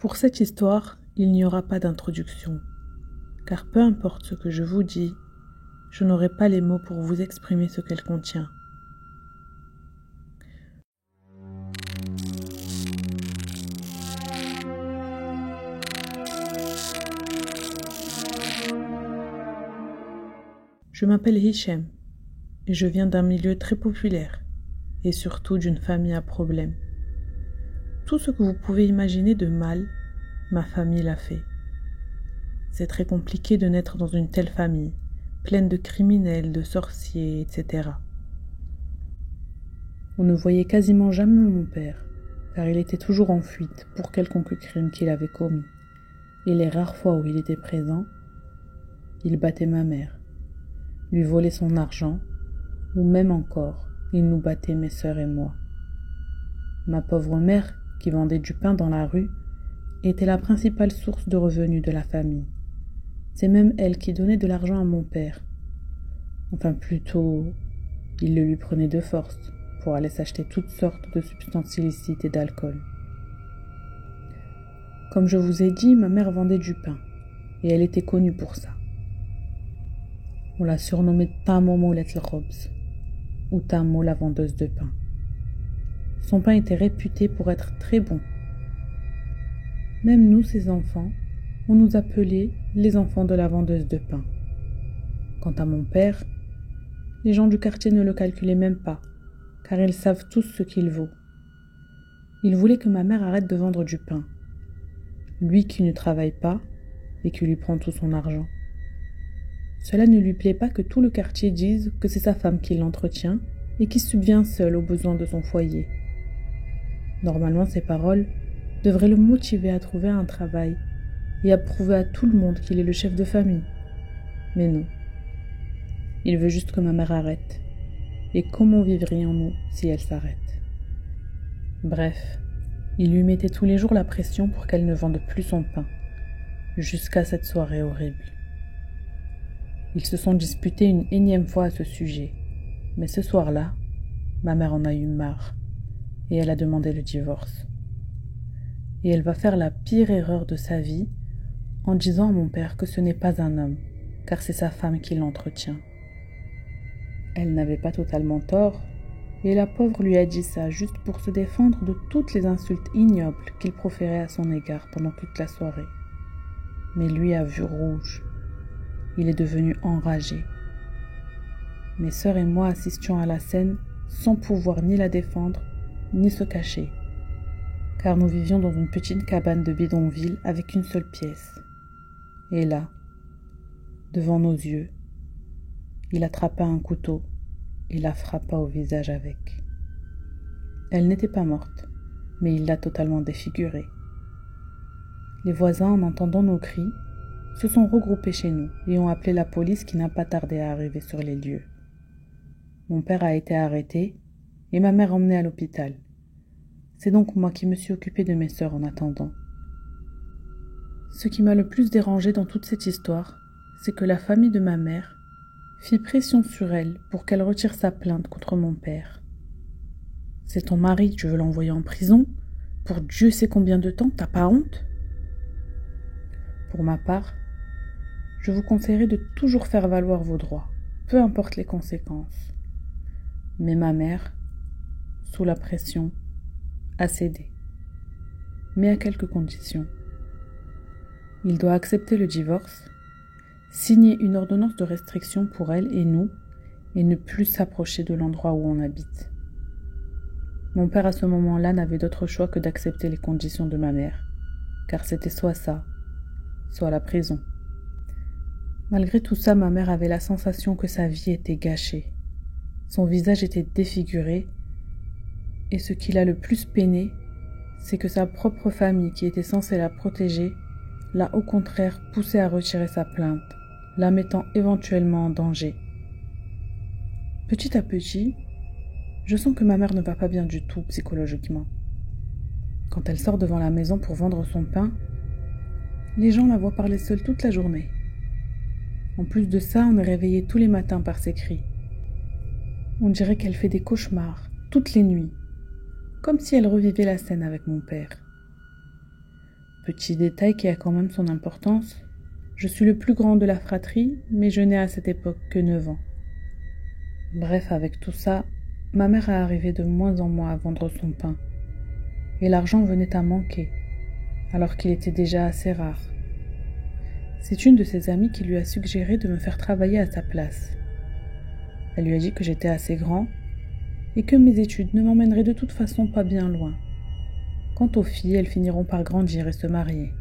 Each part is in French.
Pour cette histoire, il n'y aura pas d'introduction, car peu importe ce que je vous dis, je n'aurai pas les mots pour vous exprimer ce qu'elle contient. Je m'appelle Hichem et je viens d'un milieu très populaire et surtout d'une famille à problème. Tout ce que vous pouvez imaginer de mal, ma famille l'a fait. C'est très compliqué de naître dans une telle famille, pleine de criminels, de sorciers, etc. On ne voyait quasiment jamais mon père, car il était toujours en fuite pour quelconque crime qu'il avait commis. Et les rares fois où il était présent, il battait ma mère, lui volait son argent, ou même encore, il nous battait mes sœurs et moi. Ma pauvre mère, qui vendait du pain dans la rue, était la principale source de revenus de la famille. C'est même elle qui donnait de l'argent à mon père. Enfin plutôt, il le lui prenait de force pour aller s'acheter toutes sortes de substances illicites et d'alcool. Comme je vous ai dit, ma mère vendait du pain, et elle était connue pour ça. On l'a surnommée Tamo Molet Khobz, ou Tamo la vendeuse de pain. Son pain était réputé pour être très bon. Même nous, ses enfants, on nous appelait les enfants de la vendeuse de pain. Quant à mon père, les gens du quartier ne le calculaient même pas, car ils savent tous ce qu'il vaut. Il voulait que ma mère arrête de vendre du pain, lui qui ne travaille pas et qui lui prend tout son argent. Cela ne lui plaît pas que tout le quartier dise que c'est sa femme qui l'entretient et qui subvient seule aux besoins de son foyer. Normalement, ces paroles devraient le motiver à trouver un travail et à prouver à tout le monde qu'il est le chef de famille. Mais non. Il veut juste que ma mère arrête. Et comment vivrions-nous si elle s'arrête? Bref, il lui mettait tous les jours la pression pour qu'elle ne vende plus son pain, jusqu'à cette soirée horrible. Ils se sont disputés une énième fois à ce sujet, mais ce soir-là, ma mère en a eu marre, et elle a demandé le divorce. Et elle va faire la pire erreur de sa vie en disant à mon père que ce n'est pas un homme, car c'est sa femme qui l'entretient. Elle n'avait pas totalement tort, et la pauvre lui a dit ça juste pour se défendre de toutes les insultes ignobles qu'il proférait à son égard pendant toute la soirée. Mais lui a vu rouge. Il est devenu enragé. Mes sœurs et moi assistions à la scène sans pouvoir ni la défendre, ni se cacher, car nous vivions dans une petite cabane de bidonville avec une seule pièce. Et là, devant nos yeux, il attrapa un couteau et la frappa au visage avec. Elle n'était pas morte, mais il l'a totalement défigurée. Les voisins, en entendant nos cris, se sont regroupés chez nous et ont appelé la police qui n'a pas tardé à arriver sur les lieux. Mon père a été arrêté et ma mère emmenée à l'hôpital. C'est donc moi qui me suis occupée de mes sœurs en attendant. Ce qui m'a le plus dérangé dans toute cette histoire, c'est que la famille de ma mère fit pression sur elle pour qu'elle retire sa plainte contre mon père. C'est ton mari, tu veux l'envoyer en prison? Pour Dieu sait combien de temps, t'as pas honte? Pour ma part, je vous conseillerais de toujours faire valoir vos droits, peu importe les conséquences. Mais ma mère, sous la pression, a cédé. Mais à quelques conditions. Il doit accepter le divorce, signer une ordonnance de restriction pour elle et nous, et ne plus s'approcher de l'endroit où on habite. Mon père à ce moment-là n'avait d'autre choix que d'accepter les conditions de ma mère, car c'était soit ça, soit la prison. Malgré tout ça, ma mère avait la sensation que sa vie était gâchée. Son visage était défiguré, et ce qui l'a le plus peiné, c'est que sa propre famille, qui était censée la protéger, l'a au contraire poussée à retirer sa plainte, la mettant éventuellement en danger. Petit à petit, je sens que ma mère ne va pas bien du tout psychologiquement. Quand elle sort devant la maison pour vendre son pain, les gens la voient parler seule toute la journée. En plus de ça, on est réveillé tous les matins par ses cris. On dirait qu'elle fait des cauchemars, toutes les nuits, comme si elle revivait la scène avec mon père. Petit détail qui a quand même son importance, je suis le plus grand de la fratrie, mais je n'ai à cette époque que 9 ans. Bref, avec tout ça, ma mère est arrivée de moins en moins à vendre son pain. Et l'argent venait à manquer, alors qu'il était déjà assez rare. C'est une de ses amies qui lui a suggéré de me faire travailler à sa place. Elle lui a dit que j'étais assez grand et que mes études ne m'emmèneraient de toute façon pas bien loin. Quant aux filles, elles finiront par grandir et se marier.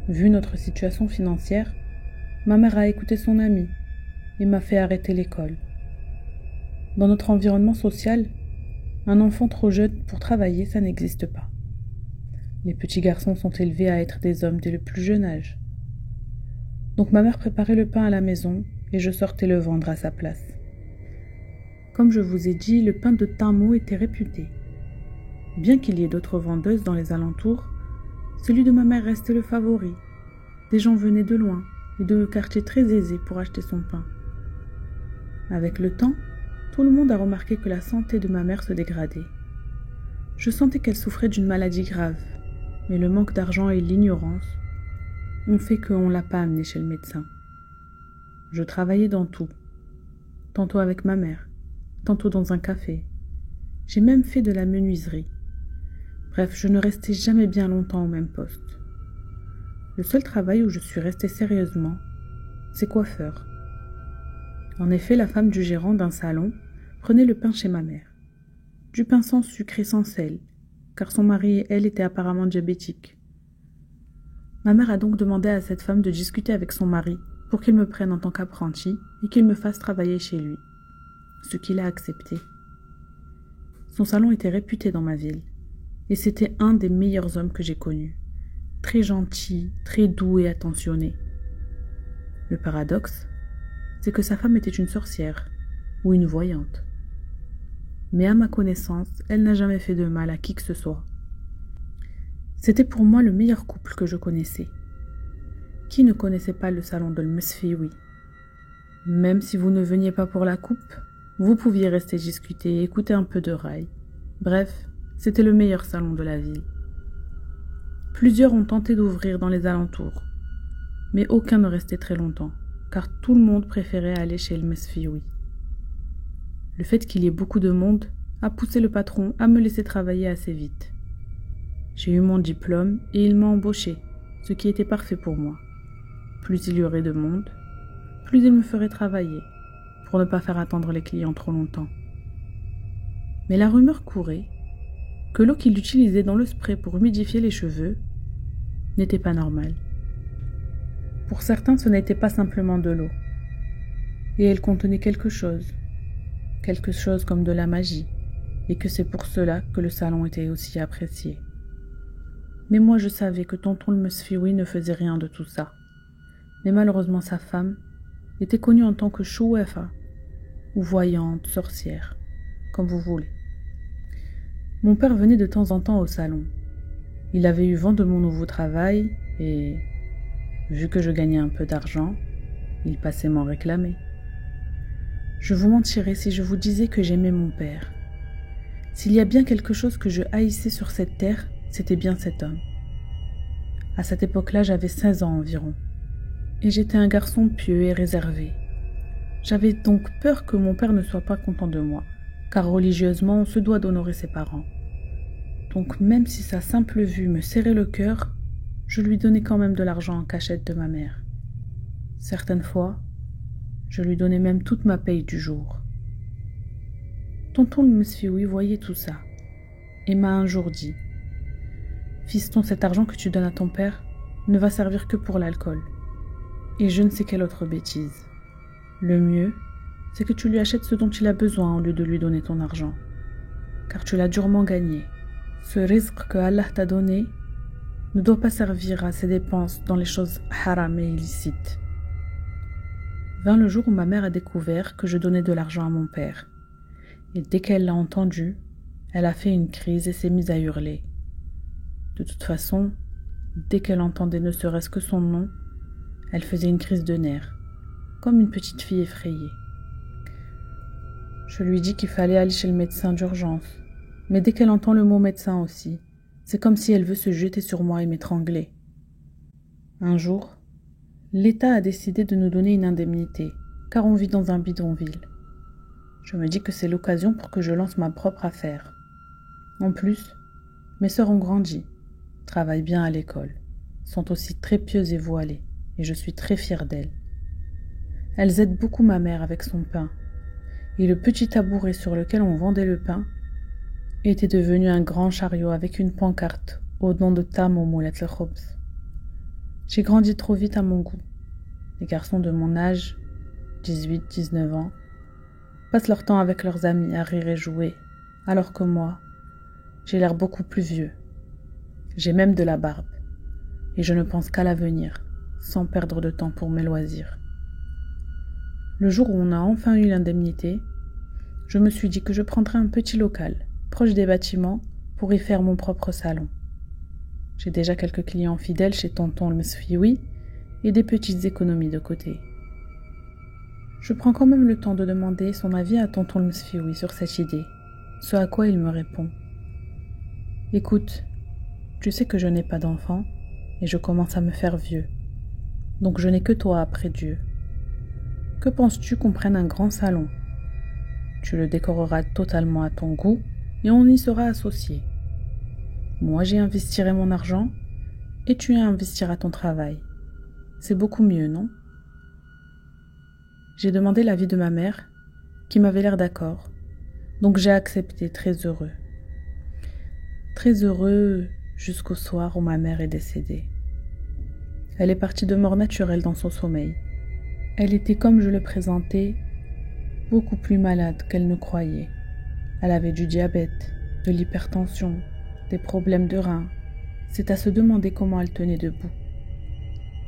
Vu notre situation financière, ma mère a écouté son amie et m'a fait arrêter l'école. Dans notre environnement social, un enfant trop jeune pour travailler, ça n'existe pas. Les petits garçons sont élevés à être des hommes dès le plus jeune âge. Donc ma mère préparait le pain à la maison et je sortais le vendre à sa place. Comme je vous ai dit, le pain de Tinmot était réputé. Bien qu'il y ait d'autres vendeuses dans les alentours, celui de ma mère restait le favori. Des gens venaient de loin et de quartiers très aisés pour acheter son pain. Avec le temps, tout le monde a remarqué que la santé de ma mère se dégradait. Je sentais qu'elle souffrait d'une maladie grave, mais le manque d'argent et l'ignorance ont fait qu'on ne l'a pas amenée chez le médecin. Je travaillais dans tout, tantôt avec ma mère, tantôt dans un café. J'ai même fait de la menuiserie. Bref, je ne restais jamais bien longtemps au même poste. Le seul travail où je suis restée sérieusement, c'est coiffeur. En effet, la femme du gérant d'un salon prenait le pain chez ma mère. Du pain sans sucre et sans sel, car son mari et elle étaient apparemment diabétiques. Ma mère a donc demandé à cette femme de discuter avec son mari pour qu'il me prenne en tant qu'apprenti et qu'il me fasse travailler chez lui, ce qu'il a accepté. Son salon était réputé dans ma ville, et c'était un des meilleurs hommes que j'ai connus, très gentil, très doux et attentionné. Le paradoxe, c'est que sa femme était une sorcière ou une voyante. Mais à ma connaissance, elle n'a jamais fait de mal à qui que ce soit. C'était pour moi le meilleur couple que je connaissais. Qui ne connaissait pas le salon de l'Mesfioui? Même si vous ne veniez pas pour la coupe, vous pouviez rester discuter et écouter un peu de rail. Bref, c'était le meilleur salon de la ville. Plusieurs ont tenté d'ouvrir dans les alentours, mais aucun ne restait très longtemps, car tout le monde préférait aller chez le Mesfioui. Le fait qu'il y ait beaucoup de monde a poussé le patron à me laisser travailler assez vite. J'ai eu mon diplôme et il m'a embauché, ce qui était parfait pour moi. Plus il y aurait de monde, plus il me ferait travailler, pour ne pas faire attendre les clients trop longtemps. Mais la rumeur courait que l'eau qu'il utilisait dans le spray pour humidifier les cheveux n'était pas normale. Pour certains, ce n'était pas simplement de l'eau, et elle contenait quelque chose comme de la magie, et que c'est pour cela que le salon était aussi apprécié. Mais moi je savais que tonton le Mesfioui ne faisait rien de tout ça. Mais malheureusement sa femme était connue en tant que chouefa, ou voyante, sorcière, comme vous voulez. Mon père venait de temps en temps au salon. Il avait eu vent de mon nouveau travail et, vu que je gagnais un peu d'argent, il passait m'en réclamer. Je vous mentirais si je vous disais que j'aimais mon père. S'il y a bien quelque chose que je haïssais sur cette terre, c'était bien cet homme. À cette époque-là, j'avais 16 ans environ, et j'étais un garçon pieux et réservé. J'avais donc peur que mon père ne soit pas content de moi, car religieusement, on se doit d'honorer ses parents. Donc même si sa simple vue me serrait le cœur, je lui donnais quand même de l'argent en cachette de ma mère. Certaines fois, je lui donnais même toute ma paye du jour. Tonton le Mesfioui voyait tout ça, et m'a un jour dit « Fiston, cet argent que tu donnes à ton père ne va servir que pour l'alcool, et je ne sais quelle autre bêtise. Le mieux, c'est que tu lui achètes ce dont il a besoin au lieu de lui donner ton argent, car tu l'as durement gagné. Ce rizq que Allah t'a donné ne doit pas servir à ses dépenses dans les choses haram et illicites. » Vint le jour où ma mère a découvert que je donnais de l'argent à mon père, et dès qu'elle l'a entendu, elle a fait une crise et s'est mise à hurler. De toute façon, dès qu'elle entendait ne serait-ce que son nom, elle faisait une crise de nerfs, comme une petite fille effrayée. Je lui dis qu'il fallait aller chez le médecin d'urgence, mais dès qu'elle entend le mot médecin aussi, C'est comme si elle veut se jeter sur moi et m'étrangler. Un jour, l'État a décidé de nous donner une indemnité, car on vit dans un bidonville. Je me dis que c'est l'occasion pour que je lance ma propre affaire. En plus, mes sœurs ont grandi, travaillent bien à l'école, sont aussi très pieuses et voilées, et je suis très fière d'elles. Elles aident beaucoup ma mère avec son pain, et le petit tabouret sur lequel on vendait le pain était devenu un grand chariot avec une pancarte au nom de Tam au Moulet el Khobz. J'ai grandi trop vite à mon goût. Les garçons de mon âge, 18-19 ans, passent leur temps avec leurs amis à rire et jouer, alors que moi, j'ai l'air beaucoup plus vieux. J'ai même de la barbe, et je ne pense qu'à l'avenir, sans perdre de temps pour mes loisirs. Le jour où on a enfin eu l'indemnité, je me suis dit que je prendrais un petit local, proche des bâtiments, pour y faire mon propre salon. J'ai déjà quelques clients fidèles chez tonton le Msfioui et des petites économies de côté. Je prends quand même le temps de demander son avis à tonton le Msfioui sur cette idée, ce à quoi il me répond. « Écoute, tu sais que je n'ai pas d'enfant et je commence à me faire vieux, donc je n'ai que toi après Dieu. Que penses-tu qu'on prenne un grand salon? Tu le décoreras totalement à ton goût et on y sera associés. Moi, j'y investirai mon argent et tu y investiras ton travail. C'est beaucoup mieux, non ?» J'ai demandé l'avis de ma mère, qui m'avait l'air d'accord, donc j'ai accepté très heureux. Très heureux jusqu'au soir où ma mère est décédée. Elle est partie de mort naturelle dans son sommeil. Elle était, comme je le présentais, beaucoup plus malade qu'elle ne croyait. Elle avait du diabète, de l'hypertension, des problèmes de reins. C'est à se demander comment elle tenait debout.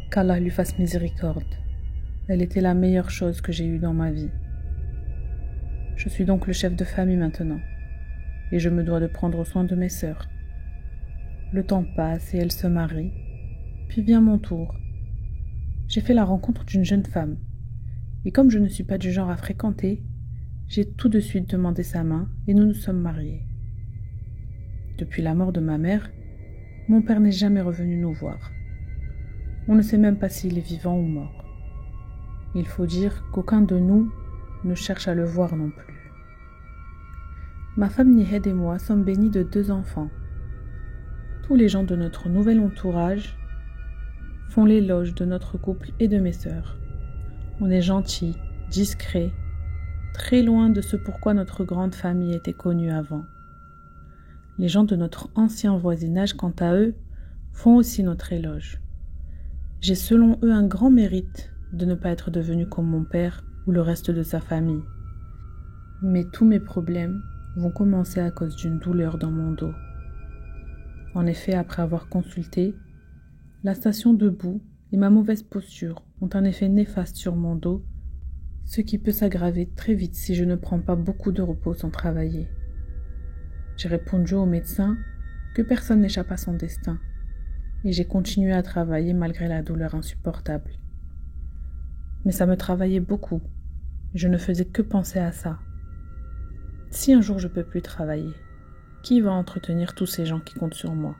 Qu'Allah lui fasse miséricorde. Elle était la meilleure chose que j'ai eue dans ma vie. Je suis donc le chef de famille maintenant, et je me dois de prendre soin de mes sœurs. Le temps passe et elles se marient, puis vient mon tour. J'ai fait la rencontre d'une jeune femme, et comme je ne suis pas du genre à fréquenter, j'ai tout de suite demandé sa main et nous nous sommes mariés. Depuis la mort de ma mère, mon père n'est jamais revenu nous voir. On ne sait même pas s'il est vivant ou mort. Il faut dire qu'aucun de nous ne cherche à le voir non plus. Ma femme Nihed et moi sommes bénis de 2 enfants. Tous les gens de notre nouvel entourage font l'éloge de notre couple et de mes sœurs. On est gentils, discrets, très loin de ce pourquoi notre grande famille était connue avant. Les gens de notre ancien voisinage, quant à eux, font aussi notre éloge. J'ai selon eux un grand mérite de ne pas être devenu comme mon père ou le reste de sa famille. Mais tous mes problèmes vont commencer à cause d'une douleur dans mon dos. En effet, après avoir consulté, la station debout et ma mauvaise posture ont un effet néfaste sur mon dos, ce qui peut s'aggraver très vite si je ne prends pas beaucoup de repos sans travailler. J'ai répondu au médecin que personne n'échappe à son destin, et j'ai continué à travailler malgré la douleur insupportable. Mais ça me travaillait beaucoup. Je ne faisais que penser à ça. Si un jour je peux plus travailler, qui va entretenir tous ces gens qui comptent sur moi?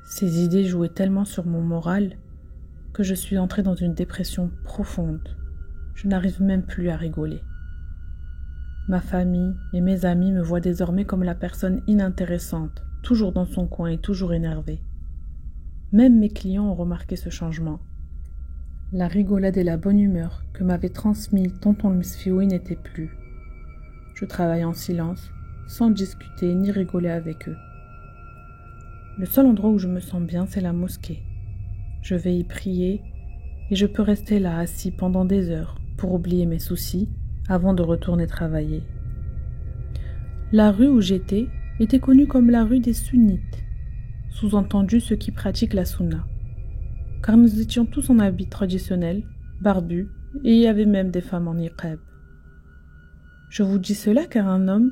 Ces idées jouaient tellement sur mon moral que je suis entrée dans une dépression profonde. Je n'arrive même plus à rigoler. Ma famille et mes amis me voient désormais comme la personne inintéressante, toujours dans son coin et toujours énervée. Même mes clients ont remarqué ce changement. La rigolade et la bonne humeur que m'avait transmis tonton le Msfioui n'étaient plus. Je travaille en silence, sans discuter ni rigoler avec eux. Le seul endroit où je me sens bien, c'est la mosquée. Je vais y prier et je peux rester là assis pendant des heures pour oublier mes soucis avant de retourner travailler. La rue où j'étais était connue comme la rue des sunnites, sous-entendu ceux qui pratiquent la sunna, car nous étions tous en habits traditionnels, barbus, et il y avait même des femmes en niqab. Je vous dis cela car un homme,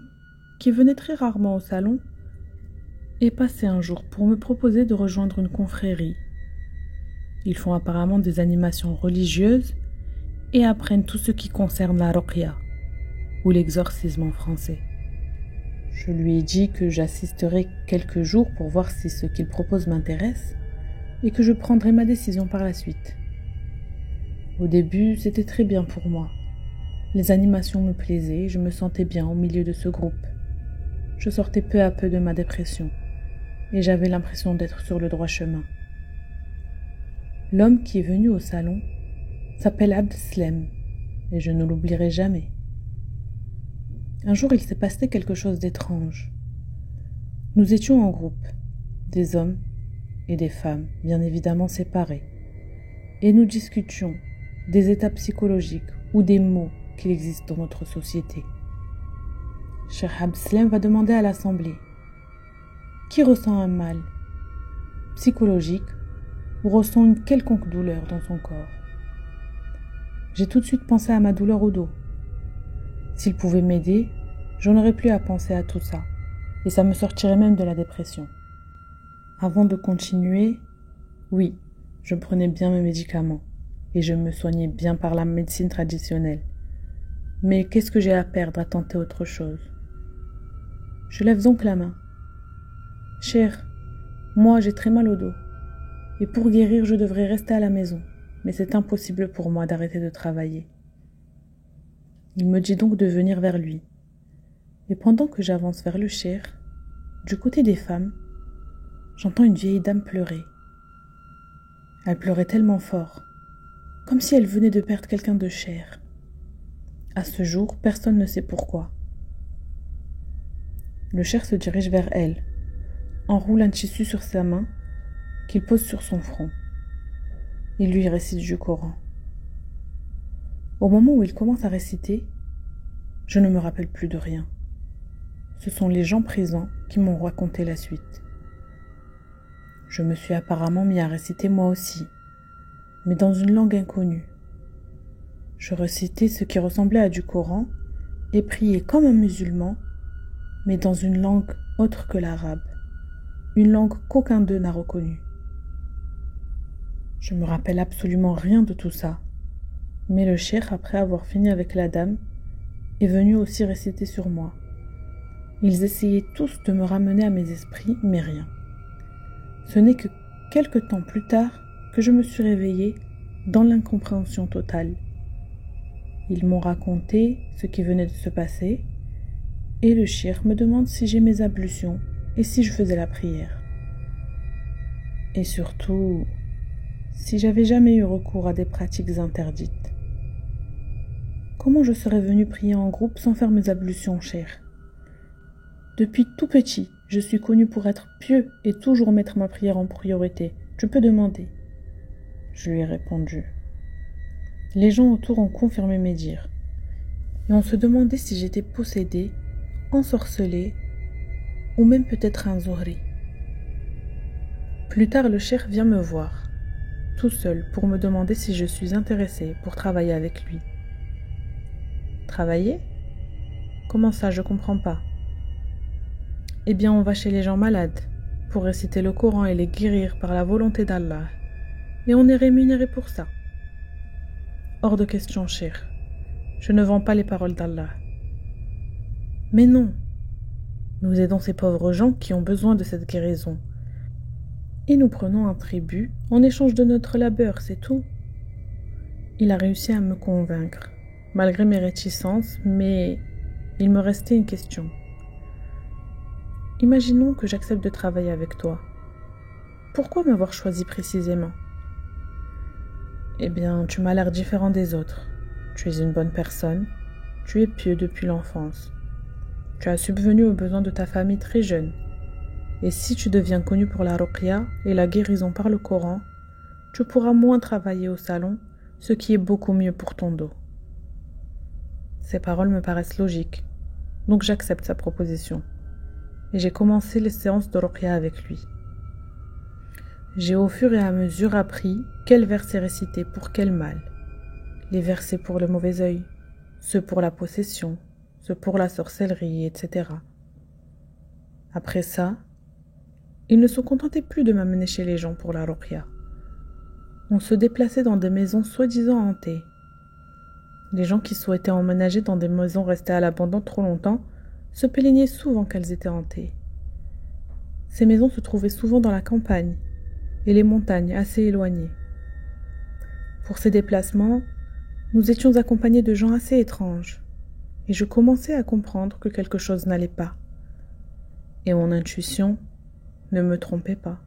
qui venait très rarement au salon, est passé un jour pour me proposer de rejoindre une confrérie. Ils font apparemment des animations religieuses et apprennent tout ce qui concerne la ruqya, ou l'exorcisme en français. Je lui ai dit que j'assisterai quelques jours pour voir si ce qu'il propose m'intéresse et que je prendrai ma décision par la suite. Au début, c'était très bien pour moi. Les animations me plaisaient, je me sentais bien au milieu de ce groupe. Je sortais peu à peu de ma dépression et j'avais l'impression d'être sur le droit chemin. L'homme qui est venu au salon s'appelle Abdeslam et je ne l'oublierai jamais. Un jour, il s'est passé quelque chose d'étrange. Nous étions en groupe, des hommes et des femmes, bien évidemment séparés, et nous discutions des états psychologiques ou des maux qu'il existe dans notre société. Cheikh Abdeslam va demander à l'assemblée qui ressent un mal psychologique ou ressent une quelconque douleur dans son corps. J'ai tout de suite pensé à ma douleur au dos. S'il pouvait m'aider, j'en aurais plus à penser à tout ça, et ça me sortirait même de la dépression. Avant de continuer, oui, je prenais bien mes médicaments, et je me soignais bien par la médecine traditionnelle. Mais qu'est-ce que j'ai à perdre à tenter autre chose? Je lève donc la main. Cher, moi j'ai très mal au dos, et pour guérir je devrais rester à la maison, mais c'est impossible pour moi d'arrêter de travailler. Il me dit donc de venir vers lui. Et pendant que j'avance vers le cher, du côté des femmes, j'entends une vieille dame pleurer. Elle pleurait tellement fort, comme si elle venait de perdre quelqu'un de cher. À ce jour, personne ne sait pourquoi. Le cher se dirige vers elle, enroule un tissu sur sa main, qu'il pose sur son front. Il lui récite du Coran. Au moment où il commence à réciter, je ne me rappelle plus de rien. Ce sont les gens présents qui m'ont raconté la suite. Je me suis apparemment mis à réciter moi aussi, mais dans une langue inconnue. Je récitais ce qui ressemblait à du Coran et priais comme un musulman, mais dans une langue autre que l'arabe, une langue qu'aucun d'eux n'a reconnue. Je me rappelle absolument rien de tout ça, mais le cheikh, après avoir fini avec la dame, est venu aussi réciter sur moi. Ils essayaient tous de me ramener à mes esprits, mais rien. Ce n'est que quelque temps plus tard que je me suis réveillée dans l'incompréhension totale. Ils m'ont raconté ce qui venait de se passer, et le cheikh me demande si j'ai mes ablutions et si je faisais la prière. Et surtout, si j'avais jamais eu recours à des pratiques interdites. Comment je serais venue prier en groupe sans faire mes ablutions, cheikh? Depuis tout petit, je suis connu pour être pieux et toujours mettre ma prière en priorité. Tu peux demander. Je lui ai répondu. Les gens autour ont confirmé mes dires. Et on se demandait si j'étais possédée, ensorcelée, ou même peut-être un zohri. Plus tard, le cheikh vient me voir, tout seul, pour me demander si je suis intéressée pour travailler avec lui. Travailler? Comment ça, je comprends pas. Eh bien, on va chez les gens malades, pour réciter le Coran et les guérir par la volonté d'Allah. Et on est rémunéré pour ça. Hors de question, cheikh. Je ne vends pas les paroles d'Allah. Mais non. Nous aidons ces pauvres gens qui ont besoin de cette guérison. Et nous prenons un tribut en échange de notre labeur, c'est tout. Il a réussi à me convaincre, malgré mes réticences, mais il me restait une question. Imaginons que j'accepte de travailler avec toi. Pourquoi m'avoir choisi précisément? Eh bien, tu m'as l'air différent des autres. Tu es une bonne personne. Tu es pieux depuis l'enfance. Tu as subvenu aux besoins de ta famille très jeune. Et si tu deviens connu pour la ruqya et la guérison par le Coran, tu pourras moins travailler au salon, ce qui est beaucoup mieux pour ton dos. Ces paroles me paraissent logiques, donc j'accepte sa proposition. Et j'ai commencé les séances de ruqya avec lui. J'ai au fur et à mesure appris quels versets réciter pour quel mal. Les versets pour le mauvais œil, ceux pour la possession, ceux pour la sorcellerie, etc. Après ça, ils ne se contentaient plus de m'amener chez les gens pour la ruqya. On se déplaçait dans des maisons soi-disant hantées. Les gens qui souhaitaient emménager dans des maisons restées à l'abandon trop longtemps se plaignaient souvent qu'elles étaient hantées. Ces maisons se trouvaient souvent dans la campagne et les montagnes assez éloignées. Pour ces déplacements, nous étions accompagnés de gens assez étranges, et je commençais à comprendre que quelque chose n'allait pas. Et mon intuition ne me trompait pas.